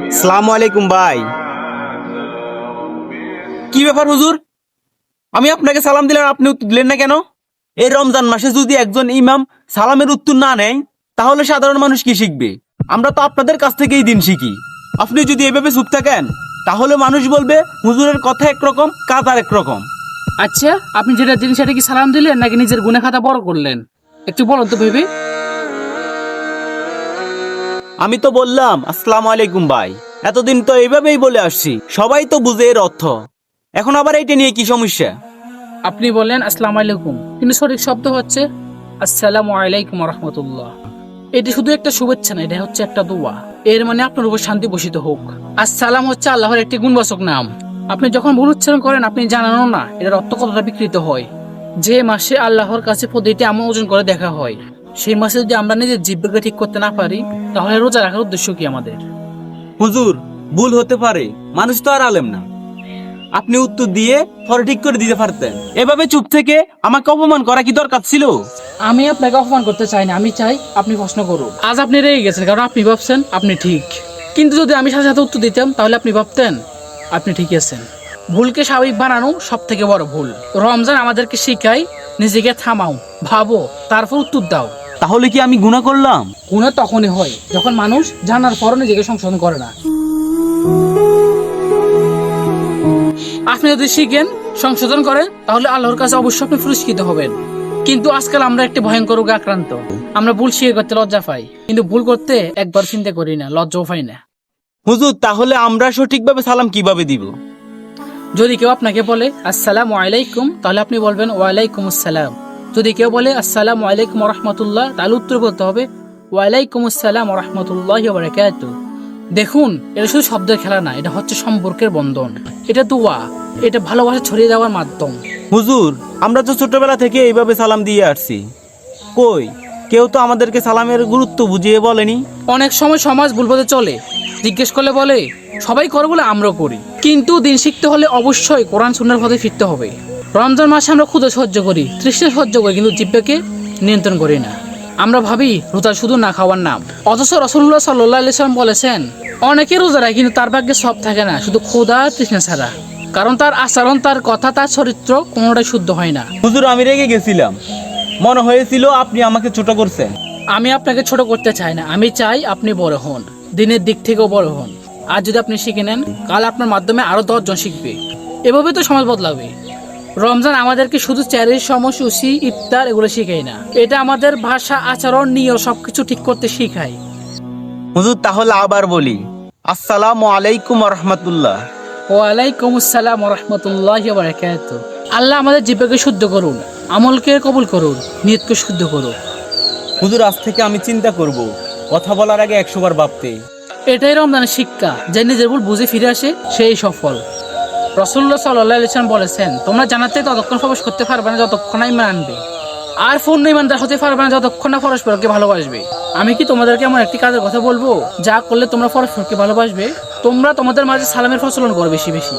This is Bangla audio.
আসসালামু আলাইকুম ভাই। কি ব্যাপার হুজুর, আমি আপনাকে সালাম দিলাম, আপনি উত্তর দিলেন না কেন? এই রমজান মাসে যদি একজন ইমাম সালামের উত্তর না নেয় তাহলে সাধারণ মানুষ কি শিখবে? আমরা তো আপনাদের কাছ থেকেই দিন শিখি। আপনি যদি এভাবে চুপ থাকেন তাহলে মানুষ বলবে হুজুরের কথা একরকম, কাজ আর একরকম। আচ্ছা, আপনি যেটা দিন সেটা কি সালাম দিলেন নাকি নিজের গুনাহ খাতা বড় করলেন? একটু বলুন তো ভেবে। আমি তো বললাম আসসালামু আলাইকুম ভাই, এতদিন তো এইভাবেই বলে আসছি, সবাই তো বুঝে এর অর্থ। এখন আবার এইটা নিয়ে কি সমস্যা? আপনি বললেন আসসালামু আলাইকুম, কিন্তু সঠিক শব্দ হচ্ছে আসসালামু আলাইকুম রাহমাতুল্লাহ। এটি শুধু একটা শুভেচ্ছা না, এটা হচ্ছে একটা দোয়া। এর মানে আপনার উপর শান্তি বর্ষিত হোক। আসসালাম হচ্ছে আল্লাহর একটি গুণবাচক নাম। আপনি যখন ভুল উচ্চারণ করেন আপনি জানানো না এটার অর্থ কতটা বিকৃত হয়। যে মাসে আল্লাহর কাছে প্রতিটি আমল ওজন করে দেখা হয়, সেই মাসে যদি আমরা নিজের জিহ্বাকে ঠিক করতে না পারি তাহলে রোজা রাখার উদ্দেশ্য কি আমাদের? হুজুর, ভুল হতে পারে, মানুষ তো আর আলেম না। আপনি উত্তর দিয়ে পরে ঠিক করে দিতে পারতেন। এভাবে চুপ থেকে আমাকে অপমান করা কি দরকার ছিল? আমি আপনাকে অপমান করতে চাই না, আমি চাই আপনি প্রশ্ন করুন। আজ আপনি রেগে গেছেন কারণ আপনি ভাবছেন আপনি ঠিক, কিন্তু যদি আমি সাথে সাথে উত্তর দিতাম তাহলে আপনি ভাবতেন আপনি ঠিক আছেন। ভুলকে স্বাভাবিক বানানো সব থেকে বড় ভুল। রমজান আমাদেরকে শিখায় নিজেকে থামাও, ভাবো, তারপর উত্তর দাও। তাহলে কি আমি গুনাহ করলাম? গুনাহ তখনই হয় যখন মানুষ জানার পরও নিজেকে সংশোধন করে না। আপনি যদি শিখেন, সংশোধন করেন, তাহলে আল্লাহর কাছে অবশ্যই আপনি পুরস্কৃত হবেন। কিন্তু আজকাল আমরা একটি ভয়ঙ্কর রোগে আক্রান্ত। আমরা ভুল স্বীকার করতে লজ্জা পাই, কিন্তু ভুল করতে একবার চিন্তা করি না, লজ্জাও পাই না। হুজুর, তাহলে আমরা সঠিকভাবে সালাম কিভাবে দিব? যদি কেউ আপনাকে বলে আসসালামু আলাইকুম, তাহলে আপনি বলবেন ওয়ালাইকুম আসসালাম। যদি কেউ বলে আসসালামু আলাইকুম রাহমাতুল্লাহ, তাহলে উত্তর বলতে হবে ওয়ালাইকুম আসসালাম রাহমাতুল্লাহি ওয়া বারাকাতুহু। দেখুন, এটা শুধু শব্দের খেলা না, এটা হচ্ছে সম্পর্কের বন্ধন, এটা দোয়া, এটা ভালোবাসা ছড়িয়ে দেওয়ার মাধ্যম। হুজুর, আমরা তো ছোটবেলা থেকে এইভাবে সালাম দিয়ে আসছি, কই কেউ তো আমাদেরকে সালামের গুরুত্ব বুঝিয়ে বলেনি। অনেক সময় সমাজ ভুল পথে চলে, জিজ্ঞেস করলে বলে সবাই করে বলে আমরাও করি। কিন্তু দিন শিখতে হলে অবশ্যই কোরআন সুন্নাহর পথে ফিরতে হবে। রমজান মাসে আমরা ক্ষুধা সহ্য করি, তৃষ্ণা সহ্য করি, কিন্তু জিহ্বাকে নিয়ন্ত্রণ করি না। আমরা ভাবি রোজা শুধু না খাওয়ার নাম, অথচ রাসূলুল্লাহ সাল্লাল্লাহু আলাইহি ওয়াসাল্লাম বলেছেন অনেকে রোজা রাখে কিন্তু তার ভাগ্যে সব থাকে না, শুধু ক্ষুধা আর তৃষ্ণা ছাড়া। কারণ তার আচরণ, তার কথা, তার চরিত্র কোনোটাই শুদ্ধ হয় না। হুজুর, আমি রেগে গেছিলাম, মনে হয়েছিল আপনি আমাকে ছোট করছেন। আমি আপনাকে ছোট করতে চাই না, আমি চাই আপনি বড় হন, দিনের দিক থেকেও বড় হন। আর যদি আপনি শিখে নেন, কাল আপনার মাধ্যমে আরো 10 জন শিখবে। এভাবে তো সমাজ বদলাবে। রমজান আমাদেরকে শুধু চ্যারির সময়সূচি, ইফতার এগুলো শিখায় না, এটা আমাদের ভাষা, আচরণ, নিয়ম সবকিছু ঠিক করতে শিখায়। হুজুর, তাহলে আবার বলি আসসালামু আলাইকুম রাহমাতুল্লাহ। ওয়ালাইকুম আসসালাম ওয়া রাহমাতুল্লাহি ওয়া বারাকাতুহু। আল্লাহ আমাদের জীবকে শুদ্ধ করুন, আমলকে কবুল করুন, নিয়তকে শুদ্ধ করুন। হুজুর, আজ থেকে আমি চিন্তা করব কথা বলার আগে 100 বার ভাবতে। এটাই রমজানের শিক্ষা, যে নিজের ভুল বুঝে ফিরে আসে সেই সফল। রাসূলুল্লাহ সাল্লাল্লাহু আলাইহি ওয়াসাল্লাম বলেছেন, তোমরা জান্নাতে ততক্ষণ প্রবেশ করতে পারবে না যতক্ষণ না ঈমান আনবে, আর পূর্ণ ঈমানদার হতে পারবে না যতক্ষণ না পরস্পরকে ভালোবাসবে। আমি কি তোমাদেরকে এমন একটি কাজের কথা বলবো যা করলে তোমরা পরস্পরকে ভালোবাসবে? তোমরা তোমাদের মাঝে সালামের প্রচলন করো বেশি বেশি।